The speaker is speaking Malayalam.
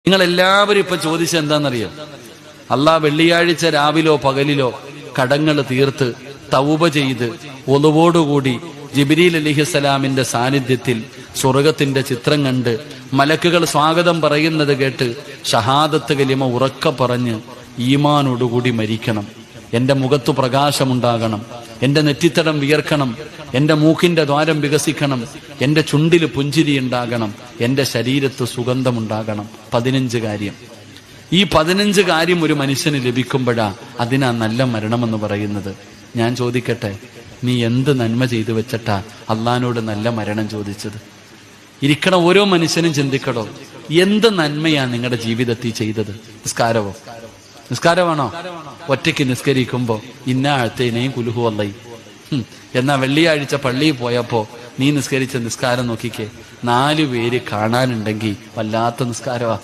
നിങ്ങളെല്ലാവരും ഇപ്പൊ ചോദിച്ചത് എന്താണെന്നറിയോ? അല്ലാഹ് വെള്ളിയാഴ്ച രാവിലോ പകലിലോ കടങ്ങൾ തീർത്ത് തൗബ ചെയ്ത് ഒളുവോടുകൂടി ജിബ്രീൽ അലൈഹിസ്സലാമിന്റെ സാന്നിധ്യത്തിൽ സ്വർഗത്തിന്റെ ചിത്രം കണ്ട് മലക്കുകൾ സ്വാഗതം പറയുന്നത് കേട്ട് ഷഹാദത്ത് കലിമ ഉറക്ക പറഞ്ഞ് ഈമാനോടുകൂടി മരിക്കണം. എന്റെ മുഖത്തു പ്രകാശമുണ്ടാകണം, എന്റെ നെറ്റിത്തടം വിയർക്കണം, എന്റെ മൂക്കിന്റെ ദ്വാരം വികസിക്കണം, എന്റെ ചുണ്ടിൽ പുഞ്ചിരി ഉണ്ടാകണം, എന്റെ ശരീരത്ത് സുഗന്ധമുണ്ടാകണം. 15 കാര്യം. ഈ 15 കാര്യം ഒരു മനുഷ്യന് ലഭിക്കുമ്പോഴാ അതിനാ നല്ല മരണമെന്ന് പറയുന്നത്. ഞാൻ ചോദിക്കട്ടെ, നീ എന്ത് നന്മ ചെയ്തു വെച്ചിട്ടാ അള്ളാഹിനോട് നല്ല മരണം ചോദിച്ചത്? ഇരിക്കണ ഓരോ മനുഷ്യനും ചിന്തിക്കടോ, എന്ത് നന്മയാ നിങ്ങളുടെ ജീവിതത്തിൽ ചെയ്തത്? നിസ്കാരമോ? നിസ്കാരമാണോ? ഒറ്റയ്ക്ക് നിസ്കരിക്കുമ്പോ ഇന്ന ആഴ്ത്തേനെയും കുലുഹു അല്ലയി. എന്നാ വെള്ളിയാഴ്ച പള്ളിയിൽ പോയപ്പോ നീ നിസ്കരിച്ച നിസ്കാരം നോക്കിക്കേ, 4 പേര് കാണാനുണ്ടെങ്കിൽ വല്ലാത്ത നിസ്കാരമാ.